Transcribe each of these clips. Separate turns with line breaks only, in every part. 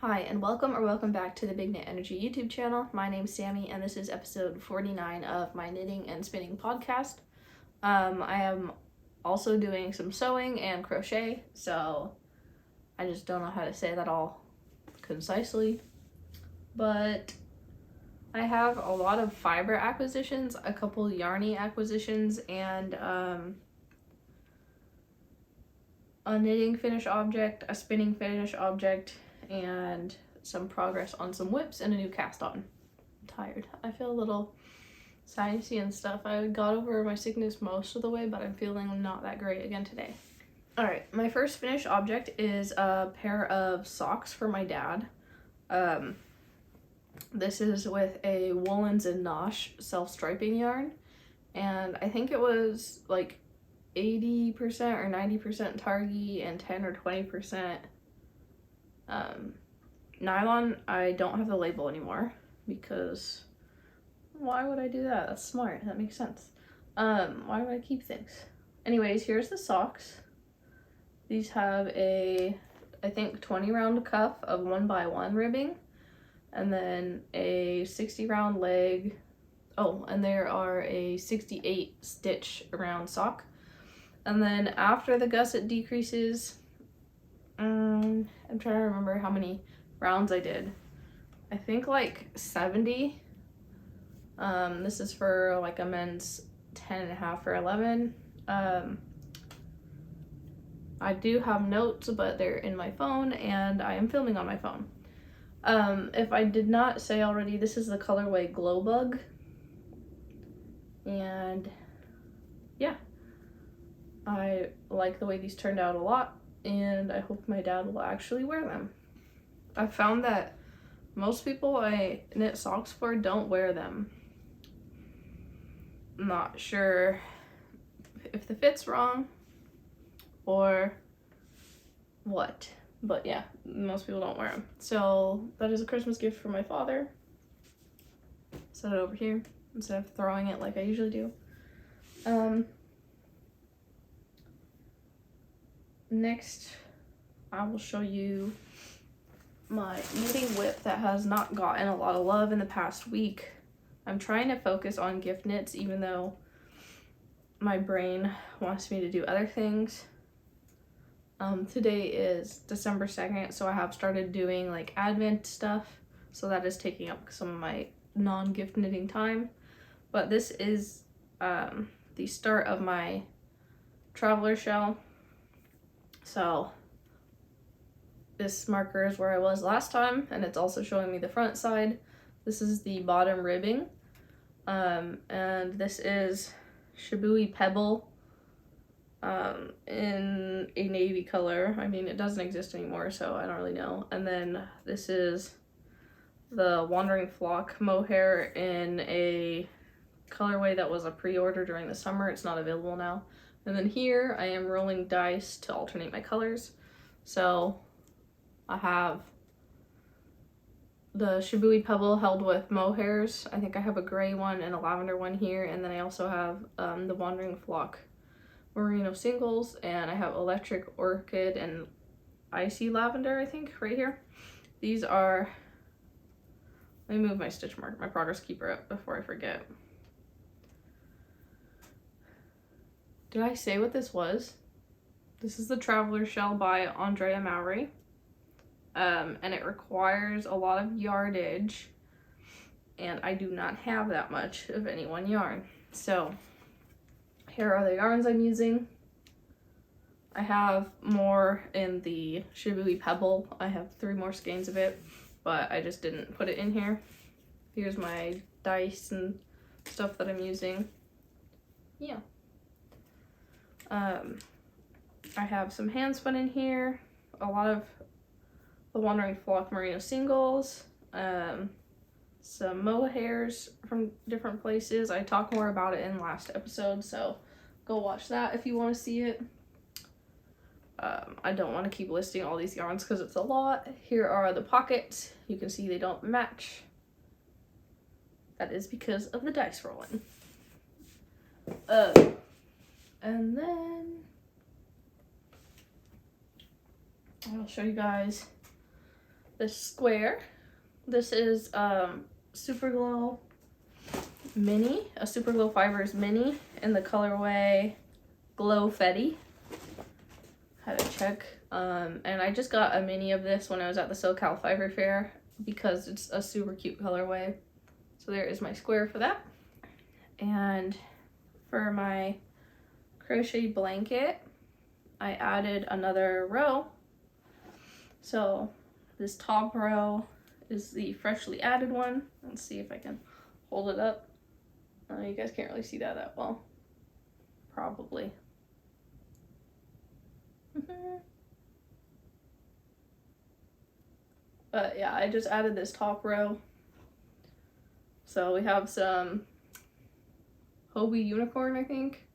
Hi, and welcome back to the Big Knit Energy YouTube channel. My name's Sammy, and this is episode 49 of my knitting and spinning podcast. I am also doing some sewing and crochet, so I just don't know how to say that all concisely. But I have a lot of fiber acquisitions, a couple yarny acquisitions, and a knitting finish object, a spinning finish object, and some progress on some whips and a new cast on. I'm tired. I feel a little sinusy and stuff. I got over my sickness most of the way, but I'm feeling not that great again today. Alright, my first finished object is a pair of socks for my dad. This is with a Woolens and Nosh self-striping yarn, and I think it was like 80% or 90% Targhee and 10 or 20% nylon. I don't have the label anymore because why would I do that? That's smart. That makes sense. Why would I keep things? Anyways, here's the socks. These have a, I think, 20 round cuff of 1x1 ribbing, and then a 60 round leg. Oh, and there are a 68 stitch around sock. And then after the gusset decreases, I'm trying to remember how many rounds I did. I think like 70. This is for like a men's 10.5 or 11. I do have notes, but they're in my phone and I am filming on my phone. If I did not say already, this is the colorway Glow Bug. And yeah, I like the way these turned out a lot, and I hope my dad will actually wear them. I found that most people I knit socks for don't wear them. I'm not sure if the fit's wrong or what, but yeah, most people don't wear them. So that is a Christmas gift for my father. Set it over here instead of throwing it like I usually do. Next, I will show you my knitting whip that has not gotten a lot of love in the past week. I'm trying to focus on gift knits even though my brain wants me to do other things. Today is December 2nd, so I have started doing like Advent stuff, so that is taking up some of my non-gift knitting time. But this is the start of my traveler shell. So this marker is where I was last time, and it's also showing me the front side. This is the bottom ribbing, and this is Shibui Pebble in a navy color. I mean, it doesn't exist anymore, so I don't really know. And then this is the Wandering Flock mohair in a colorway that was a pre-order during the summer. It's not available now. And then here I am rolling dice to alternate my colors. So I have the Shibui Pebble held with mohairs. I think I have a gray one and a lavender one here. And then I also have the Wandering Flock merino singles, and I have Electric Orchid and Icy Lavender, I think, right here. These are, let me move my stitch marker, my progress keeper up before I forget. Did I say what this was? This is the Traveler Shell by Andrea Mowry. And it requires a lot of yardage, and I do not have that much of any one yarn. So here are the yarns I'm using. I have more in the Shibui Pebble. I have 3 more skeins of it, but I just didn't put it in here. Here's my dice and stuff that I'm using. Yeah. I have some hand spun in here, a lot of the Wandering Flock merino singles, some mohairs from different places. I talked more about it in last episode, so go watch that if you want to see it. I don't want to keep listing all these yarns because it's a lot. Here are the pockets. You can see they don't match. That is because of the dice rolling. And then I'll show you guys this square. This is Super Glow Mini, a Super Glow Fibers Mini in the colorway Glow Fetty. Had to check. And I just got a mini of this when I was at the SoCal Fiber Fair because it's a super cute colorway. So there is my square for that. And for my crochet blanket, I added another row. So this top row is the freshly added one. Let's see if I can hold it up. You guys can't really see that well. Probably. But yeah, I just added this top row. So we have some Hobie Unicorn, I think.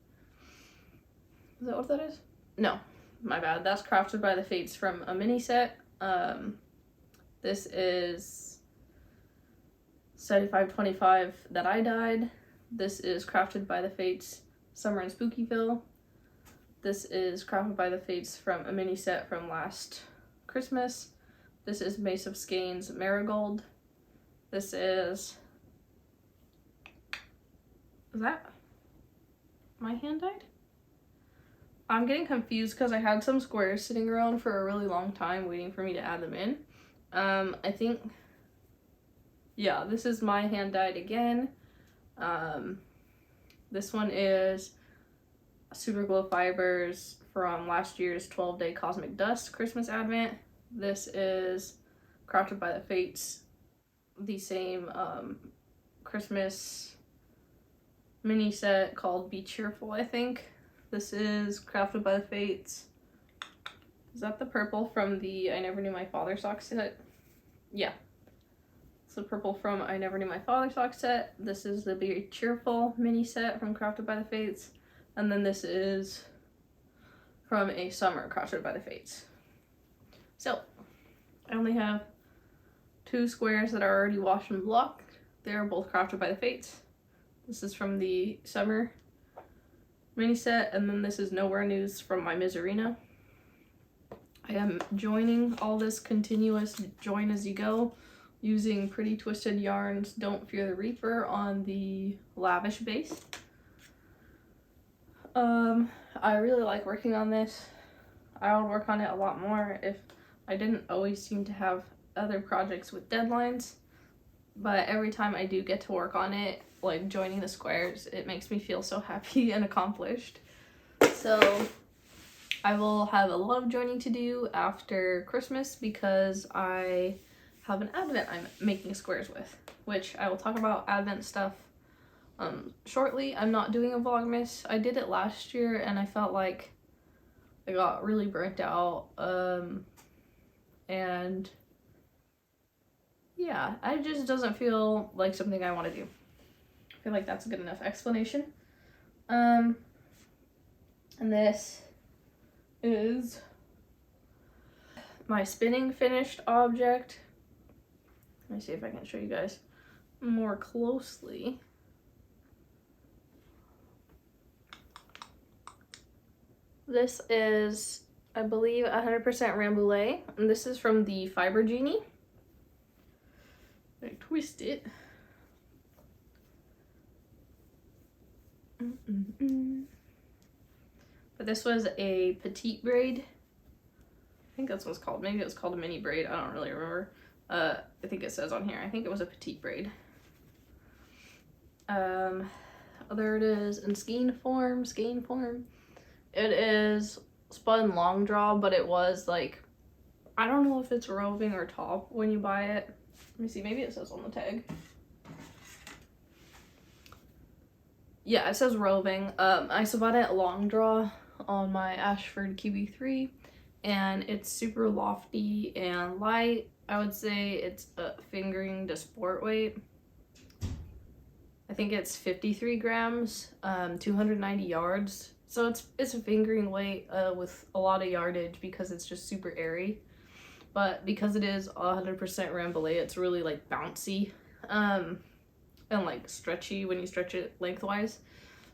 Is that what that is? No, my bad. That's Crafted by the Fates from a mini set. This is 7525 That I Died. This is Crafted by the Fates Summer in Spookyville. This is Crafted by the Fates from a mini set from last Christmas. This is Mace of Skeins Marigold. This is that my hand dyed? I'm getting confused because I had some squares sitting around for a really long time waiting for me to add them in. I think, yeah, this is my hand dyed again. This one is Super Glow Fibers from last year's 12-Day Cosmic Dust Christmas Advent. This is Crafted by the Fates, the same Christmas mini set called Be Cheerful, I think. This is Crafted by the Fates. Is that the purple from the I Never Knew My Father sock set? Yeah. It's the purple from I Never Knew My Father sock set. This is the Be Cheerful mini set from Crafted by the Fates. And then this is from a summer Crafted by the Fates. So, I only have 2 squares that are already washed and blocked. They're both Crafted by the Fates. This is from the summer mini set, and then this is Nowhere News from my Miserina. I am joining all this continuous join as you go using Pretty Twisted Yarns Don't Fear the Reaper on the Lavish base. I really like working on this. I would work on it a lot more if I didn't always seem to have other projects with deadlines, but every time I do get to work on it, like joining the squares, it makes me feel so happy and accomplished. So I will have a lot of joining to do after Christmas because I have an Advent I'm making squares with, which I will talk about Advent stuff shortly. I'm not doing a Vlogmas. I did it last year and I felt like I got really burnt out, and yeah, it just doesn't feel like something I want to do. I feel like that's a good enough explanation. And this is my spinning finished object. Let me see if I can show you guys more closely. This is, I believe, 100% Rambouillet, and this is from the Fiber Genie. I twist it. But this was a petite braid. I think that's what it's called. Maybe it was called a mini braid. I don't really remember. I think it says on here. I think it was a petite braid. There it is in skein form. It is spun long draw, but it was like, I don't know if it's roving or top when you buy it. Let me see, maybe it says on the tag. Yeah, it says roving. I bought it long draw on my Ashford QB3, and it's super lofty and light. I would say it's fingering to sport weight. I think it's 53 grams, 290 yards. So it's a fingering weight with a lot of yardage because it's just super airy. But because it is 100% Rambouillet, it's really like bouncy and like stretchy when you stretch it lengthwise.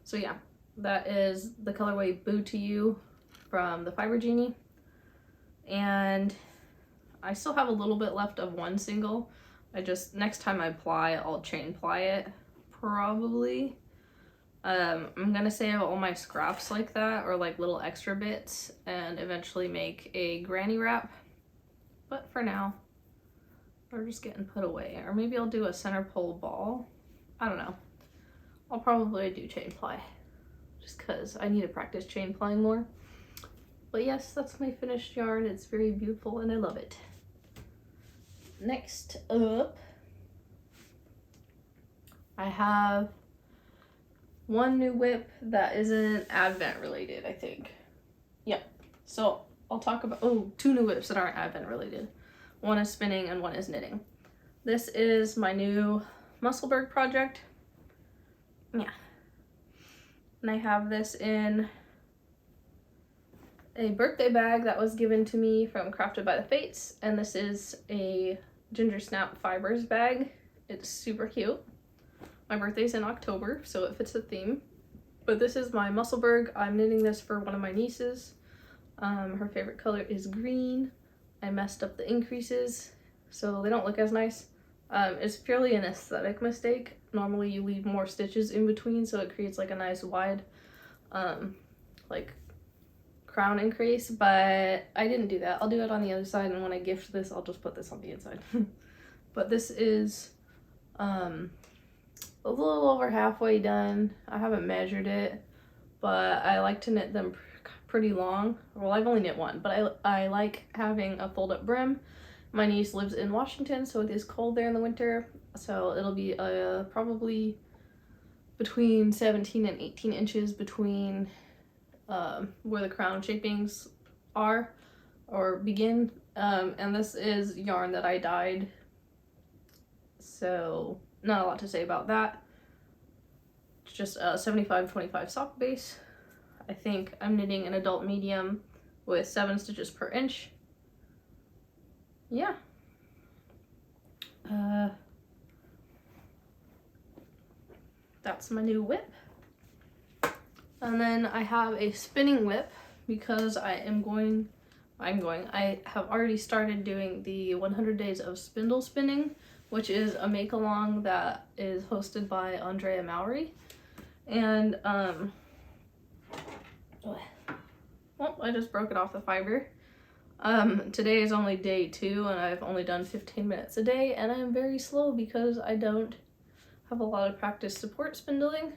So yeah, that is the colorway Boo to You from the Fiber Genie. And I still have a little bit left of one single. I just, next time I ply, I'll chain ply it, probably. I'm gonna save all my scraps like that, or like little extra bits, and eventually make a granny wrap. But for now, they're just getting put away. Or maybe I'll do a center pole ball. I don't know. I'll probably do chain ply, just because I need to practice chain plying more. But yes, that's my finished yarn. It's very beautiful and I love it. Next up, I have one new whip that isn't Advent related, I think. Yep. So I'll talk about, two new whips that aren't Advent related. One is spinning and one is knitting. This is my new Musselburgh project. Yeah. And I have this in a birthday bag that was given to me from Crafted by the Fates, and this is a Ginger Snap Fibers bag. It's super cute. My birthday's in October, so it fits the theme. But this is my Musselburgh. I'm knitting this for one of my nieces. Her favorite color is green. I messed up the increases, so they don't look as nice. It's purely an aesthetic mistake. Normally you leave more stitches in between, so it creates like a nice wide, like crown increase, but I didn't do that. I'll do it on the other side, and when I gift this, I'll just put this on the inside. But this is a little over halfway done. I haven't measured it, but I like to knit them pretty long. Well, I've only knit one, but I like having a fold-up brim. My niece lives in Washington, so it is cold there in the winter, so it'll be probably between 17 and 18 inches between where the crown shapings are or begin, and this is yarn that I dyed, so not a lot to say about that. It's just a 75-25 sock base. I think I'm knitting an adult medium with 7 stitches per inch. Yeah. That's my new whip. And then I have a spinning whip because I have already started doing the 100 days of spindle spinning, which is a make along that is hosted by Andrea Mowry. And well, I just broke it off the fiber. Today is only day 2 and I've only done 15 minutes a day, and I'm very slow because I don't have a lot of practice support spindling.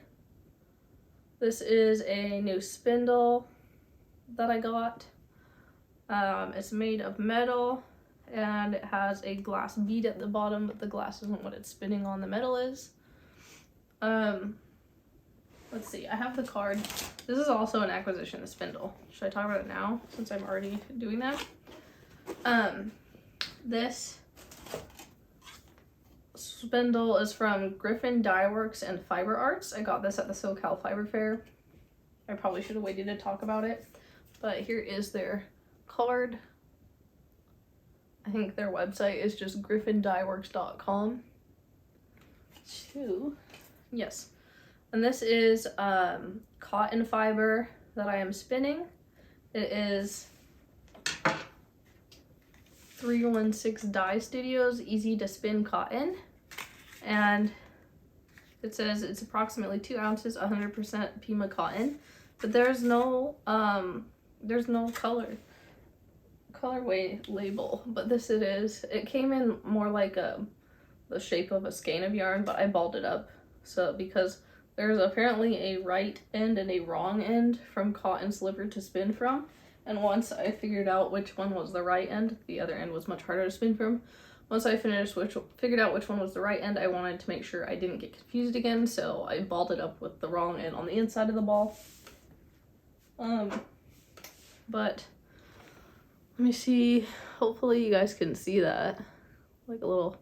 This is a new spindle that I got. It's made of metal and it has a glass bead at the bottom, but the glass isn't what it's spinning on, the metal is. Let's see, I have the card. This is also an acquisition, the spindle. Should I talk about it now since I'm already doing that? This spindle is from Griffin Dye Works and Fiber Arts. I got this at the SoCal Fiber Fair. I probably should have waited to talk about it, but here is their card. I think their website is just griffindyeworks.com. Yes. And this is cotton fiber that I am spinning. It is 316 Dye Studios Easy to Spin Cotton. And it says it's approximately 2 ounces, 100% Pima cotton. But there's no colorway label, but this it is. It came in more like the shape of a skein of yarn, but I balled it up. So because there's apparently a right end and a wrong end from cotton sliver to spin from. And once I figured out which one was the right end, the other end was much harder to spin from. Once I figured out which one was the right end, I wanted to make sure I didn't get confused again, so I balled it up with the wrong end on the inside of the ball. But let me see, hopefully you guys can see that, like a little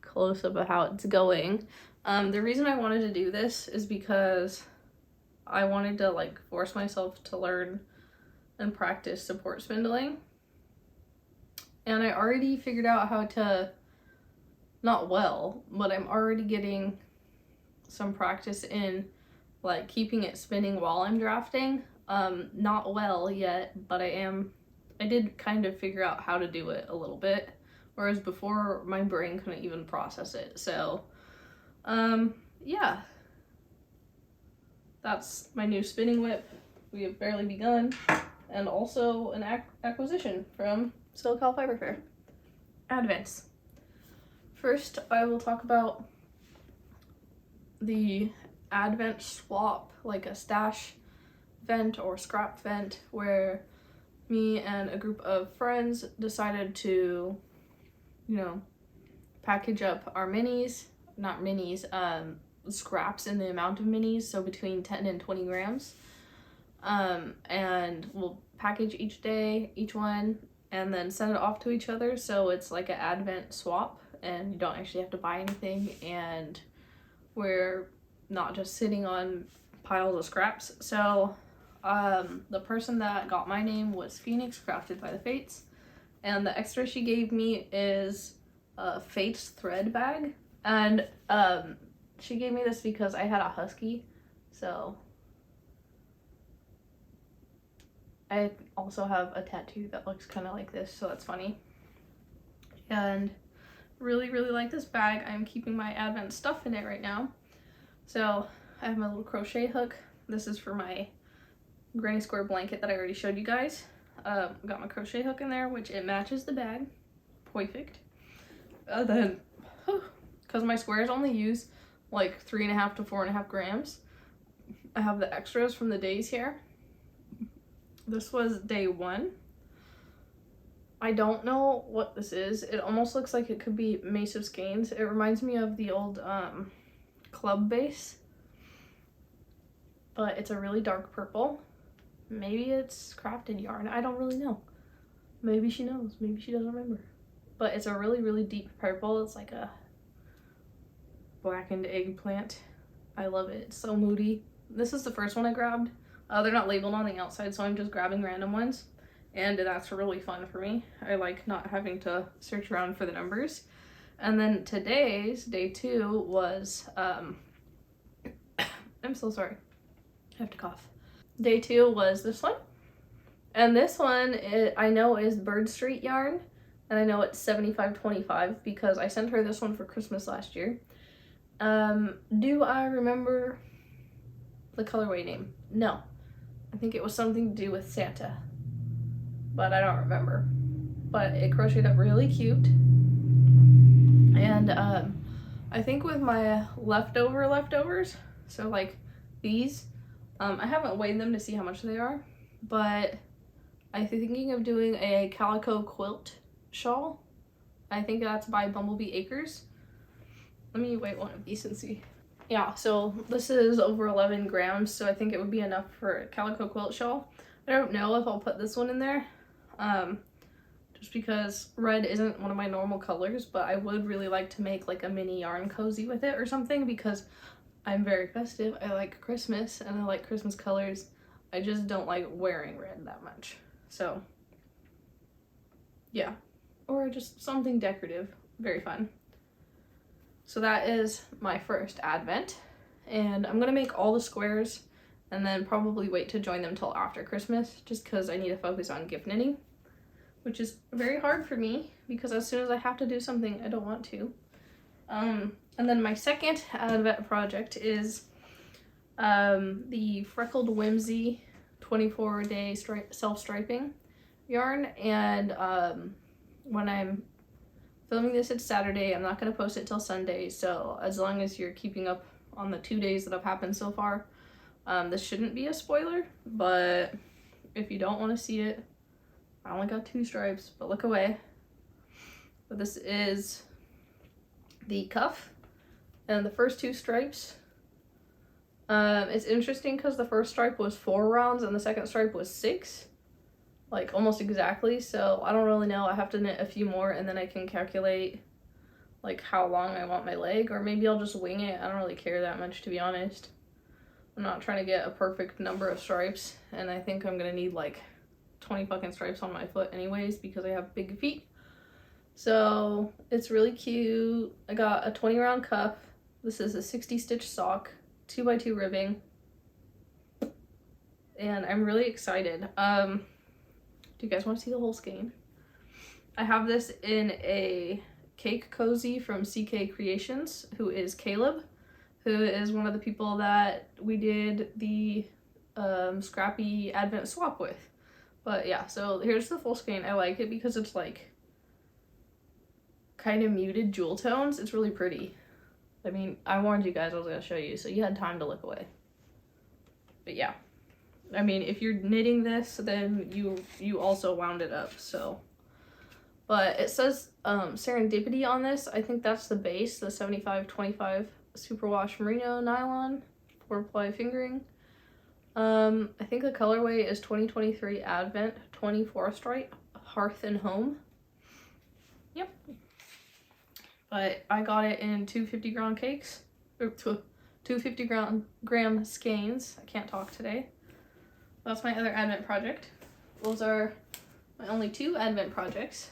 close-up of how it's going. The reason I wanted to do this is because I wanted to like force myself to learn and practice support spindling. And I already figured out how to, not well, but I'm already getting some practice in like keeping it spinning while I'm drafting. Not well yet, but I did kind of figure out how to do it a little bit. whereas before my brain couldn't even process it. So yeah, that's my new spinning whip. We have barely begun, and also an acquisition from SoCal Fiber Fair. Advents. First, I will talk about the Advent swap, like a stash vent or scrap vent, where me and a group of friends decided to, you know, package up our minis, not minis, scraps in the amount of minis, so between 10 and 20 grams. And we'll package each day, each one, and then send it off to each other, so it's like an Advent swap, and you don't actually have to buy anything, and we're not just sitting on piles of scraps. So the person that got my name was Phoenix, crafted by the Fates, and the extra she gave me is a Fates thread bag, and she gave me this because I had a husky, so I also have a tattoo that looks kind of like this, so that's funny. And really like this bag. I'm keeping my Advent stuff in it right now. So I have my little crochet hook. This is for my granny square blanket that I already showed you guys. Got my crochet hook in there, which it matches the bag. Perfect. Then, because my squares only use like 3.5 to 4.5 grams, I have the extras from the days here. This was day 1. I don't know what this is. It almost looks like it could be Mace of Skeins. It reminds me of the old club base, but it's a really dark purple. Maybe it's crafted yarn. I don't really know. Maybe she knows. Maybe she doesn't remember. But it's a really deep purple. It's like a blackened eggplant. I love it. It's so moody. This is the first one I grabbed. They're not labeled on the outside, so I'm just grabbing random ones, and that's really fun for me. I like not having to search around for the numbers. And then today's, day 2, was, I'm so sorry, I have to cough. Day 2 was this one, and this one I know is Bird Street yarn, and I know it's 75.25 because I sent her this one for Christmas last year. Do I remember the colorway name? No. I think it was something to do with Santa, but I don't remember. But it crocheted up really cute. And I think with my leftovers, so like these, I haven't weighed them to see how much they are, but I'm thinking of doing a calico quilt shawl. I think that's by Bumblebee Acres. Let me weigh one of these and see. Yeah, so this is over 11 grams, so I think it would be enough for a calico quilt shawl. I don't know if I'll put this one in there, just because red isn't one of my normal colors, but I would really like to make like a mini yarn cozy with it or something, because I'm very festive. I like Christmas, and I like Christmas colors. I just don't like wearing red that much. So, yeah. Or just something decorative. Very fun. So that is my first Advent, and I'm gonna make all the squares and then probably wait to join them till after Christmas, just because I need to focus on gift knitting, which is very hard for me because as soon as I have to do something, I don't want to. And then my second Advent project is the Freckled Whimsy 24-day self-striping yarn, and when I'm filming this, it's Saturday. I'm not going to post it till Sunday, so as long as you're keeping up on the 2 days that have happened so far, this shouldn't be a spoiler, but if you don't want to see it, I only got 2 stripes, but look away. But this is the cuff, and the first 2 stripes, it's interesting because the first stripe was 4 rounds and the second stripe was 6. Like almost exactly, so I don't really know. I have to knit a few more and then I can calculate like how long I want my leg, or maybe I'll just wing it. I don't really care that much, to be honest. I'm not trying to get a perfect number of stripes, and I think I'm gonna need like 20 fucking stripes on my foot anyways because I have big feet. So it's really cute. I got a 20 round cuff. This is a 60 stitch sock, 2x2 ribbing, and I'm really excited. Do you guys want to see the whole skein? I have this in a cake cozy from CK Creations, who is Caleb, who is one of the people that we did the Scrappy Advent swap with. But yeah, so here's the full skein. I like it because it's like kind of muted jewel tones. It's really pretty. I mean, I warned you guys I was going to show you, so you had time to look away. But yeah, I mean, if you're knitting this, then you also wound it up, so. But it says Serendipity on this. I think that's the base, the 75-25 superwash merino nylon 4-ply fingering. I think the colorway is 2023 Advent 24 stripe Hearth and Home. Yep. But I got it in 250-gram cakes, or 250-gram skeins. I can't talk today. That's my other Advent project. Those are my only 2 Advent projects.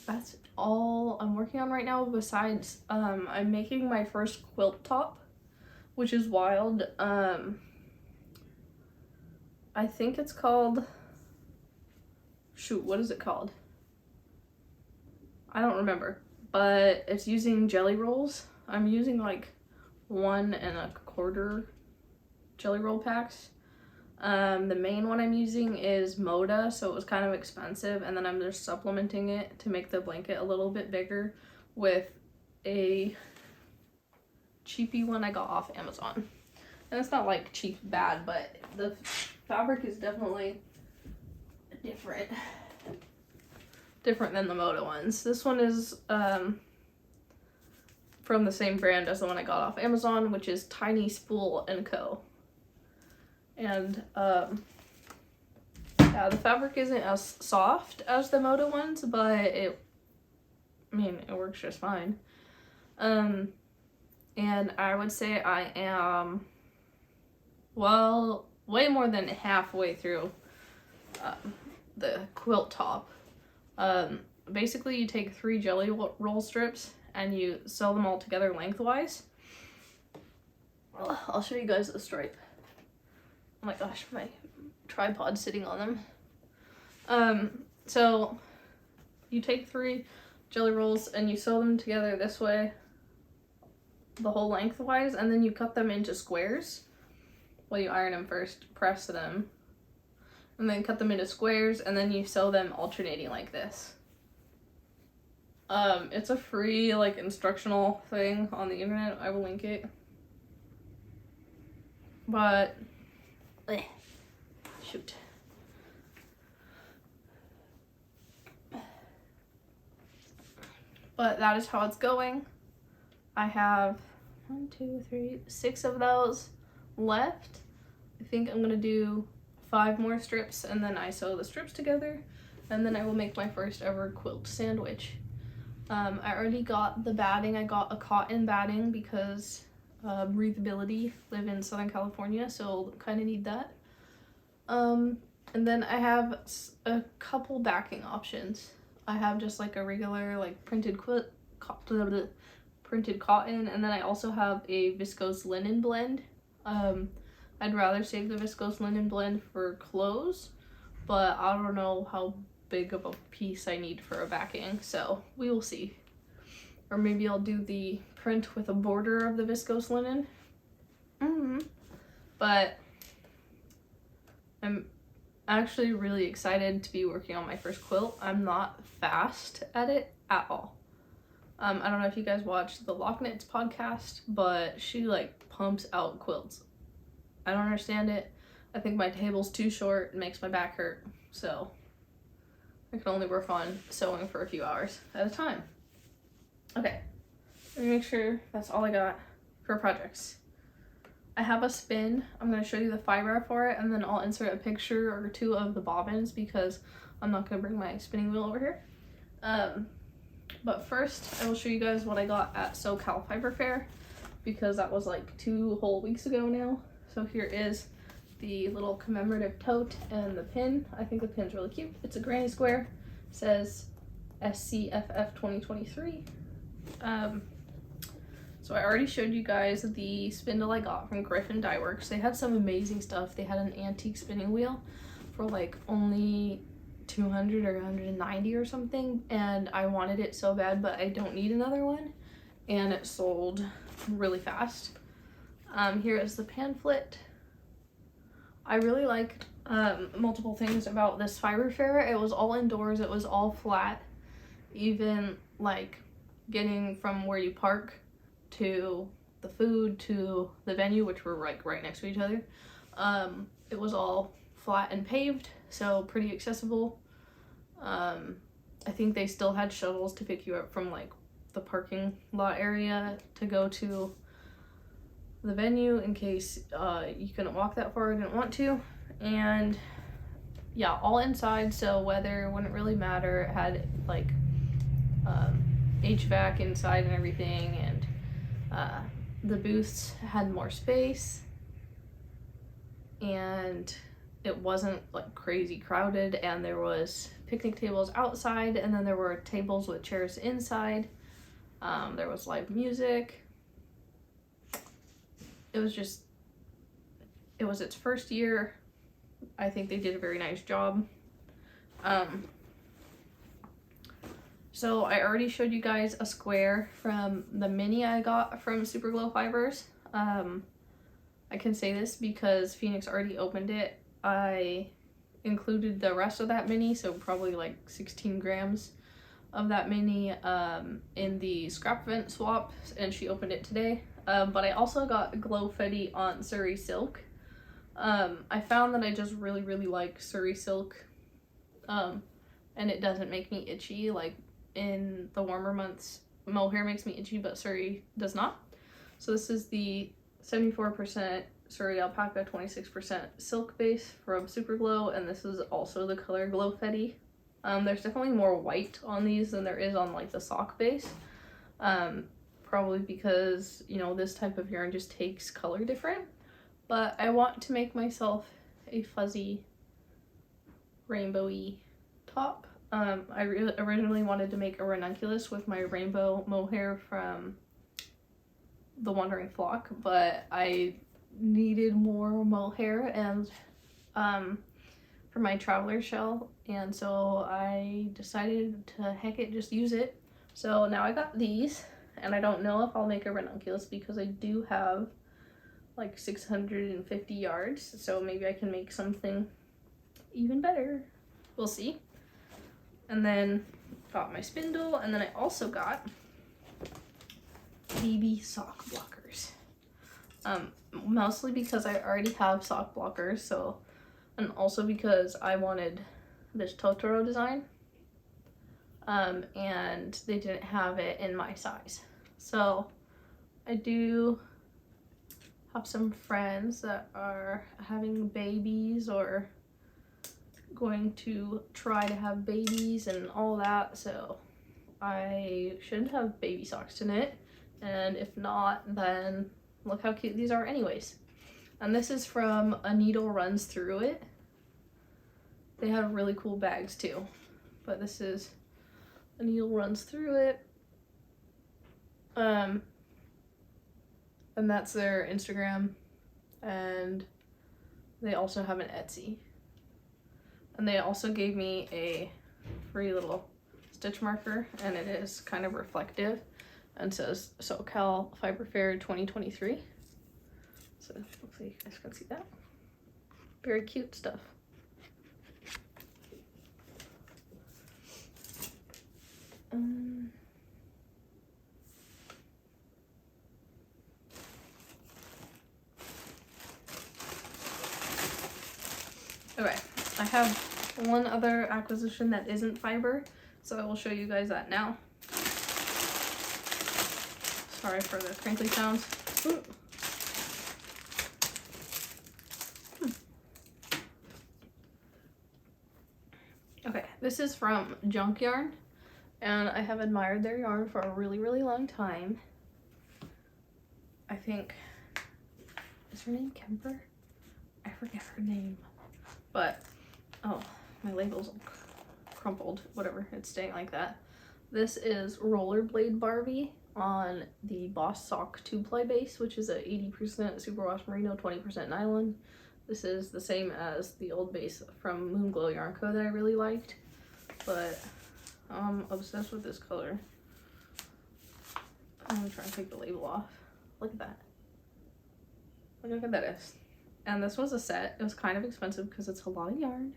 That's all I'm working on right now, besides I'm making my first quilt top, which is wild. I think it's called, shoot, what is it called? I don't remember, but it's using jelly rolls. I'm using like 1 1/4 jelly roll packs. The main one I'm using is Moda, so it was kind of expensive, and then I'm just supplementing it to make the blanket a little bit bigger with a cheapy one I got off Amazon. And it's not like cheap bad, but the fabric is definitely different than the Moda ones. This one is from the same brand as the one I got off Amazon, which is Tiny Spool & Co. And yeah, the fabric isn't as soft as the Moda ones, but it works just fine. And I would say I am, well, way more than halfway through the quilt top. Basically you take 3 jelly roll strips and you sew them all together lengthwise. I'll show you guys the stripe. Oh my gosh, my tripod's sitting on them. So you take 3 jelly rolls and you sew them together this way, the whole lengthwise, and then you cut them into squares. Well, you iron them first, press them, and then cut them into squares, and then you sew them alternating like this. It's a free like instructional thing on the internet. I will link it. But shoot. But that is how it's going. I have 1, 2, 3, 6 of those left. I think I'm gonna do 5 more strips, and then I sew the strips together, and then I will make my first ever quilt sandwich. I already got the batting. I got a cotton batting because breathability, live in Southern California, so kind of need that. And then I have a couple backing options. I have just like a regular like printed cotton, and then I also have a viscose linen blend. I'd rather save the viscose linen blend for clothes, but I don't know how big of a piece I need for a backing, so we will see. Or maybe I'll do the print with a border of the viscose linen. But I'm actually really excited to be working on my first quilt. I'm not fast at it at all. I don't know if you guys watched the Lock Knits podcast, but she like pumps out quilts. I don't understand it. I think my table's too short. It makes my back hurt, so I can only work on sewing for a few hours at a time. Okay, let me make sure that's all I got for projects. I have a spin. I'm going to show you the fiber for it, and then I'll insert a picture or 2 of the bobbins because I'm not going to bring my spinning wheel over here. But first, I will show you guys what I got at SoCal Fiber Fair because that was like 2 whole weeks ago now. So here is the little commemorative tote and the pin. I think the pin's really cute. It's a granny square. It says SCFF 2023. So I already showed you guys the spindle I got from Griffin Dye Works. They had some amazing stuff. They had an antique spinning wheel for like only 200 or 190 or something, and I wanted it so bad, but I don't need another one, and it sold really fast. Here is the pamphlet. I really liked multiple things about this fiber fair. It was all indoors, it was all flat, even like getting from where you park to the food to the venue, which were like right next to each other. It was all flat and paved, so pretty accessible. I think they still had shuttles to pick you up from like the parking lot area to go to the venue in case you couldn't walk that far or didn't want to. And yeah, all inside, so weather wouldn't really matter. It had like HVAC inside and everything, and the booths had more space, and it wasn't like crazy crowded, and there was picnic tables outside, and then there were tables with chairs inside. There was live music. It was its first year. I think they did a very nice job. So I already showed you guys a square from the mini I got from Super Glow Fibers. I can say this because Phoenix already opened it. I included the rest of that mini, so probably like 16 grams of that mini in the scrap vent swap, and she opened it today. But I also got Glow Fetty on Surrey Silk. I found that I just really like Surrey Silk, and it doesn't make me itchy. Like in the warmer months, mohair makes me itchy, but Surrey does not. So this is the 74% Surrey Alpaca, 26% silk base from Super Glow, and this is also the color Glow Fetty. There's definitely more white on these than there is on like the sock base. Probably because, you know, this type of yarn just takes color different. But I want to make myself a fuzzy rainbowy top. I originally wanted to make a ranunculus with my rainbow mohair from the Wandering Flock, but I needed more mohair and for my traveler shell, and so I decided to heck it, just use it. So now I got these, and I don't know if I'll make a ranunculus because I do have like 650 yards, so maybe I can make something even better. We'll see. And then got my spindle, and then I also got baby sock blockers. Mostly because I already have sock blockers, so, and also because I wanted this Totoro design, and they didn't have it in my size. So I do have some friends that are having babies or going to try to have babies and all that, so I should have baby socks to knit, and if not, then look how cute these are anyways. And this is from A Needle Runs Through It. They have really cool bags too, but this is A Needle Runs Through It. And that's their Instagram, and they also have an Etsy. And they also gave me a free little stitch marker, and it is kind of reflective and says SoCal Fiber Fair 2023. So hopefully you guys can see that. Very cute stuff. Okay, I have one other acquisition that isn't fiber, so I will show you guys that now. Sorry for the crinkly sounds. Ooh. Okay, this is from Junk Yarn, and I have admired their yarn for a really long time. I think, is her name Kemper? I forget her name. But, oh, my label's all crumpled, whatever, it's staying like that. This is Rollerblade Barbie on the Boss Sock 2-ply base, which is a 80% superwash merino, 20% nylon. This is the same as the old base from Moon Glow Yarn Co. that I really liked, but I'm obsessed with this color. I'm gonna try and take the label off. Look at that. Look how good that is. And this was a set. It was kind of expensive because it's a lot of yarn,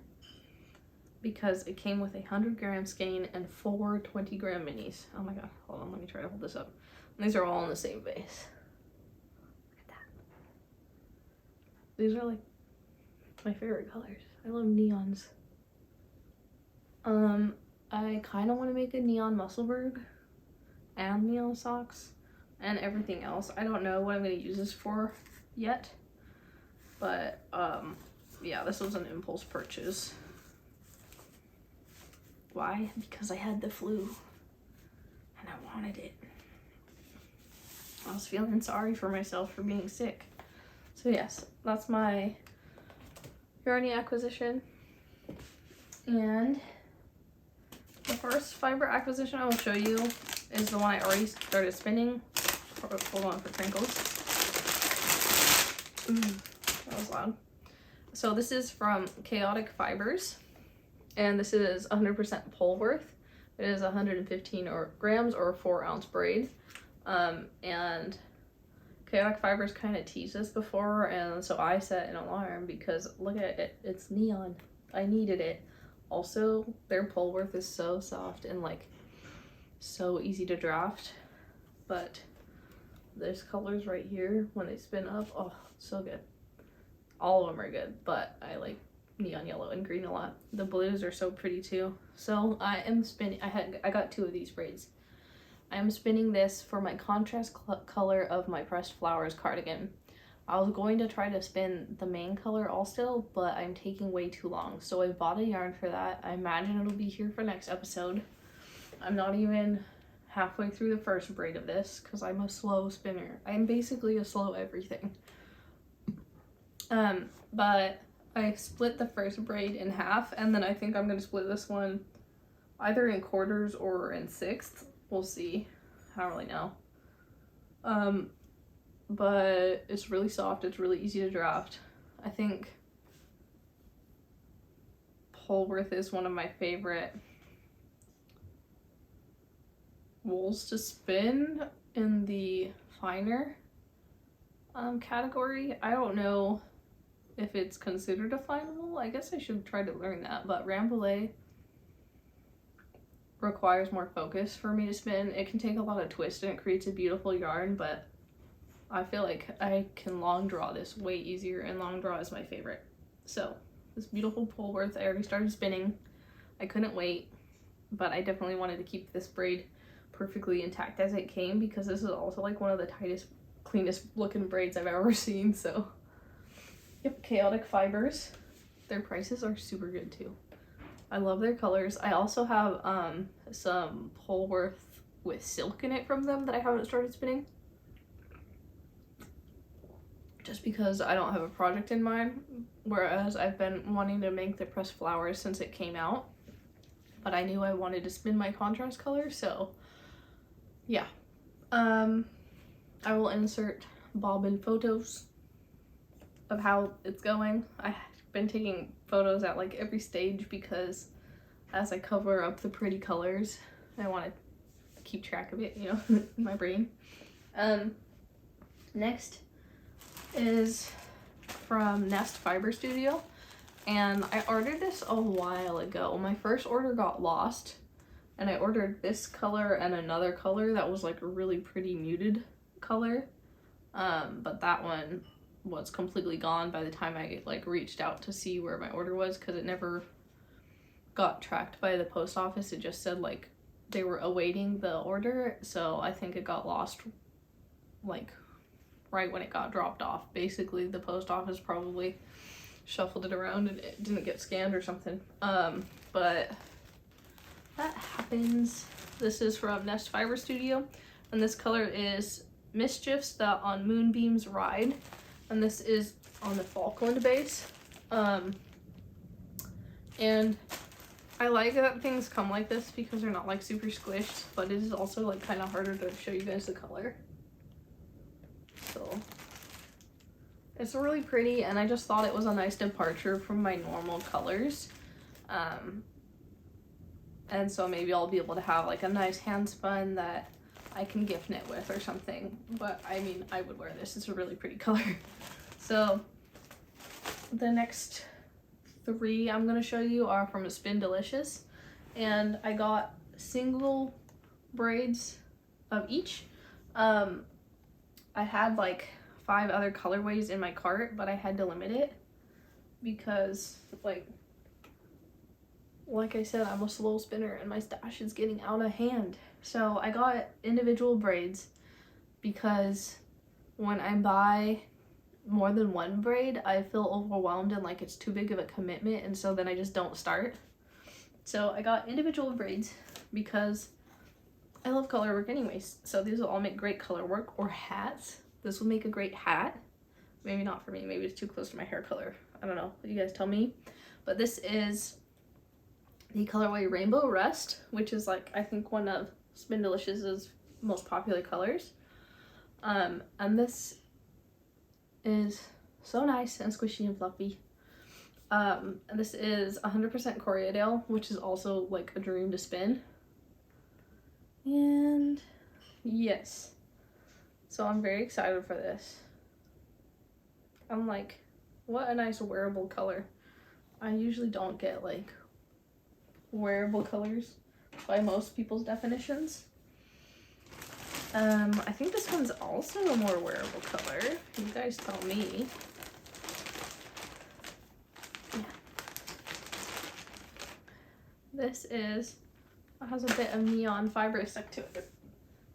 because it came with a 100-gram skein and 4 20-gram minis. Oh my god, hold on, let me try to hold this up. And these are all in the same base. Look at that. These are like my favorite colors. I love neons. I kind of want to make a neon musselburg and neon socks and everything else. I don't know what I'm going to use this for yet, but yeah, this was an impulse purchase. Why? Because I had the flu and I wanted it. I was feeling sorry for myself for being sick. So yes, that's my yarny acquisition. And the first fiber acquisition I will show you is the one I already started spinning. Hold on for crinkles. Ooh, that was loud. So this is from Chaotic Fibers, and this is 100% Polworth. It is 115 grams or 4-ounce braid. And Chaotic Fibers kind of teased this before, and so I set an alarm because look at it, it's neon. I needed it. Also, their Polworth is so soft and like so easy to draft, but there's colors right here when they spin up. Oh, so good. All of them are good, but I like neon yellow and green a lot. The blues are so pretty too. So I am spinning. I got 2 of these braids. I am spinning this for my contrast color of my pressed flowers cardigan. I was going to try to spin the main color also, but I'm taking way too long. So I bought a yarn for that. I imagine it'll be here for next episode. I'm not even halfway through the first braid of this because I'm a slow spinner. I'm basically a slow everything. But I split the first braid in half, and then I think I'm going to split this one either in quarters or in sixths. We'll see. I don't really know. But it's really soft. It's really easy to draft. I think Polworth is one of my favorite wools to spin in the finer category. I don't know if it's considered a fine wool. I guess I should try to learn that, but Rambouillet requires more focus for me to spin. It can take a lot of twist and it creates a beautiful yarn, but I feel like I can long draw this way easier, and long draw is my favorite. So this beautiful Polworth, I already started spinning. I couldn't wait, but I definitely wanted to keep this braid perfectly intact as it came, because this is also like one of the tightest, cleanest looking braids I've ever seen. So yep, Chaotic Fibers. Their prices are super good too. I love their colors. I also have some Polworth with silk in it from them that I haven't started spinning, just because I don't have a project in mind, whereas I've been wanting to make the pressed flowers since it came out, but I knew I wanted to spin my contrast color, so yeah. I will insert bobbin photos of how it's going. I've been taking photos at like every stage because as I cover up the pretty colors, I want to keep track of it, you know, in my brain. Next is from Nest Fiber Studio, and I ordered this a while ago. My first order got lost, and I ordered this color and another color that was like a really pretty muted color, but that one was completely gone by the time I like reached out to see where my order was, because it never got tracked by the post office. It just said like they were awaiting the order, so I think it got lost like right when it got dropped off. Basically the post office probably shuffled it around and it didn't get scanned or something, but that happens. This is from Nest Fiber Studio, and this color is Mischiefs, the On Moonbeams Ride, and this is on the Falkland base. And I like that things come like this because they're not like super squished, but it is also like kind of harder to show you guys the color. So It's really pretty, and I just thought it was a nice departure from my normal colors. And so maybe I'll be able to have like a nice hand spun that I can gift knit with or something. But I mean, I would wear this. It's a really pretty color. So the next 3 I'm going to show you are from Spindelicious. And I got single braids of each. I had like 5 other colorways in my cart, but I had to limit it because like I said, I'm a slow spinner and my stash is getting out of hand. So I got individual braids because when I buy more than one braid, I feel overwhelmed and like it's too big of a commitment, and so then I just don't start. So I got individual braids because I love color work anyways. So these will all make great color work or hats. This will make a great hat. Maybe not for me, maybe it's too close to my hair color. I don't know, you guys tell me. But this is the colorway Rainbow Rust, which is like, I think one of Spindelicious's most popular colors. And this is so nice and squishy and fluffy. And this is 100% Corriedale, which is also like a dream to spin. And yes, so I'm very excited for this. I'm like, what a nice wearable color. I usually don't get like wearable colors by most people's definitions. I think this one's also a more wearable color. You guys tell me. Yeah. This has a bit of neon fiber stuck to it.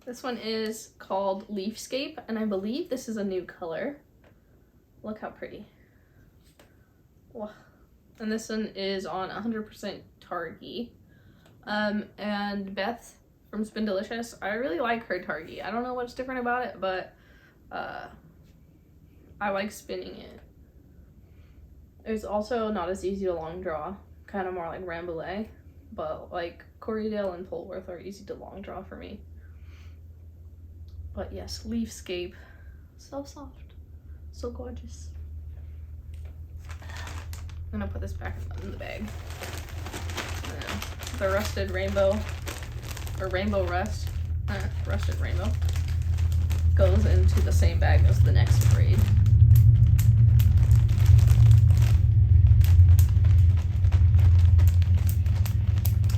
This one is called Leafscape, and I believe this is a new color. Look how pretty. Wow. And this one is on 100% Targhee. And Beth from Spindelicious, I really like her Targhee. I don't know what's different about it, but I like spinning it. It's also not as easy to long draw, kind of more like Rambouillet, but like Corriedale and Polworth are easy to long draw for me. But yes, Leafscape, so soft, so gorgeous. I'm gonna put this back in the bag. The Rusted Rainbow, or Rainbow Rust, Rusted Rainbow, goes into the same bag as the next braid.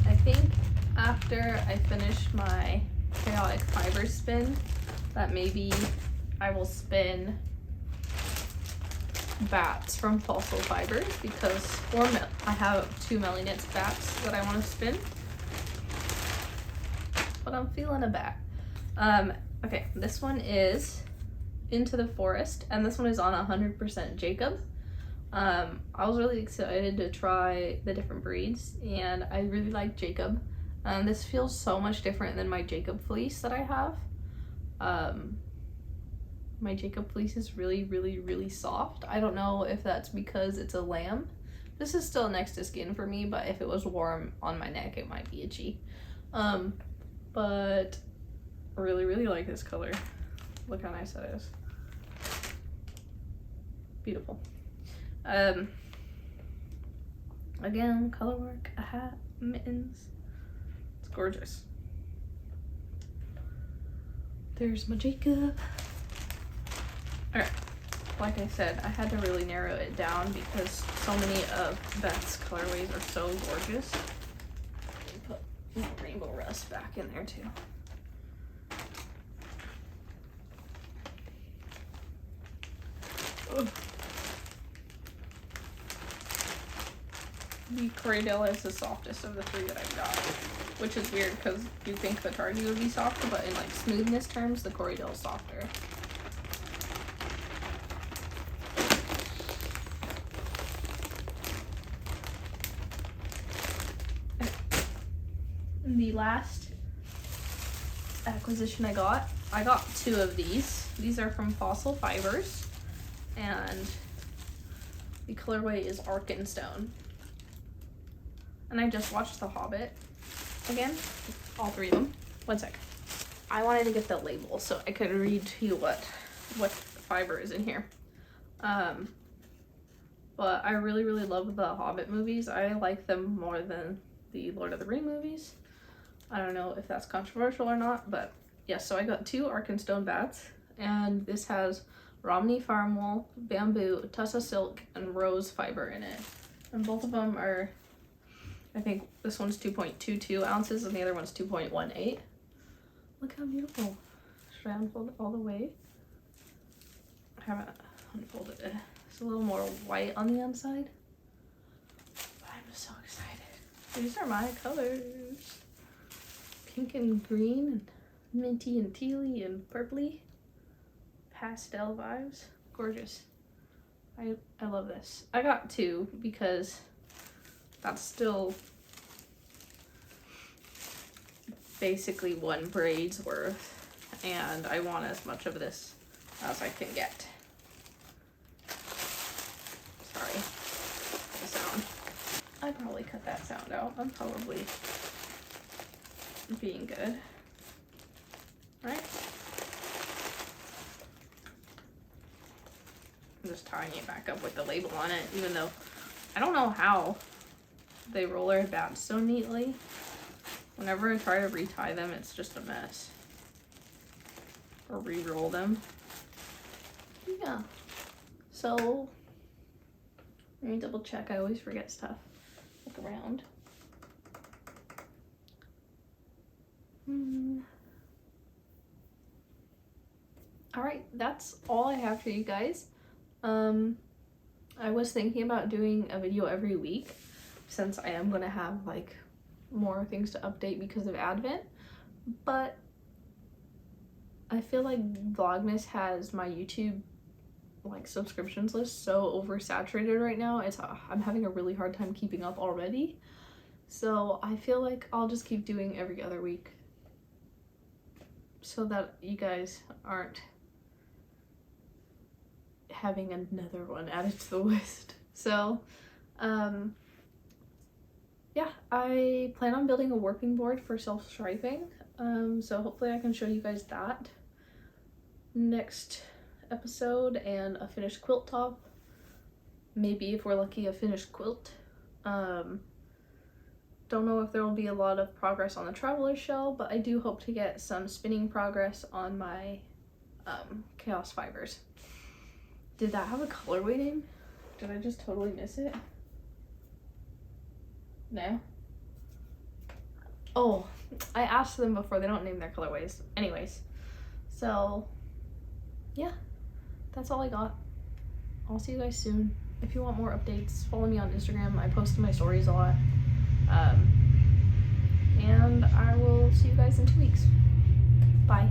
I think after I finish my chaotic fiber spin, that maybe I will spin bats from Fossil Fibers because, I have 2 Melly Knits bats that I want to spin, but I'm feeling a bat. Okay, this one is Into the Forest, and this one is on 100% Jacob. I was really excited to try the different breeds, and I really like Jacob. This feels so much different than my Jacob fleece that I have. My Jacob fleece is really, really, really soft. I don't know if that's because it's a lamb. This is still next to skin for me, but if it was warm on my neck, it might be itchy. But I really, really like this color. Look how nice that is. Beautiful. Again, color work, a hat, mittens. It's gorgeous. There's my Jacob. Alright, like I said, I had to really narrow it down because so many of Beth's colorways are so gorgeous. Put Rainbow Rust back in there too. Ugh. The Corriedale is the softest of the 3 that I've got, which is weird because you'd think the Targhee would be softer, but in like smoothness terms, the Corriedale is softer. The last acquisition I got 2 of these. These are from Fossil Fibers, and the colorway is Arkin Stone. And I just watched The Hobbit again, all 3 of them. One sec. I wanted to get the label so I could read to you what fiber is in here. But I really, really love the Hobbit movies. I like them more than the Lord of the Ring movies. I don't know if that's controversial or not, but yes, so I got 2 Arkin Stone bats, and this has Romney farm wool, bamboo, tussa silk, and rose fiber in it. And both of them are, I think this one's 2.22 ounces and the other one's 2.18. Look how beautiful. Should I unfold it all the way? I haven't unfolded it. It's a little more white on the inside. But I'm so excited. These are my colors. Pink and green, and minty and tealy and purpley. Pastel vibes. Gorgeous. I love this. I got 2 because that's still basically 1 braid's worth, and I want as much of this as I can get. Sorry, the sound. I'd probably cut that sound out. I'm probably being good, right? I'm just tying it back up with the label on it, even though I don't know how they roll their bats so neatly. Whenever I try to retie them, it's just a mess. Or re-roll them. Yeah. So, let me double check. I always forget stuff. Look around. Alright, that's all I have for you guys. I was thinking about doing a video every week since I am gonna have like more things to update because of Advent, but I feel like Vlogmas has my YouTube like subscriptions list so oversaturated right now. I'm having a really hard time keeping up already, so I feel like I'll just keep doing every other week so that you guys aren't having another one added to the list. So yeah, I plan on building a working board for self-striping, so hopefully I can show you guys that next episode, and a finished quilt top, maybe if we're lucky a finished quilt. Don't know if there will be a lot of progress on the traveler shell, but I do hope to get some spinning progress on my chaos fibers. Did that have a colorway name? Did I just totally miss it? No? Oh, I asked them before. They don't name their colorways. Anyways, so yeah, that's all I got. I'll see you guys soon. If you want more updates, follow me on Instagram. I post my stories a lot. And I will see you guys in 2 weeks. Bye.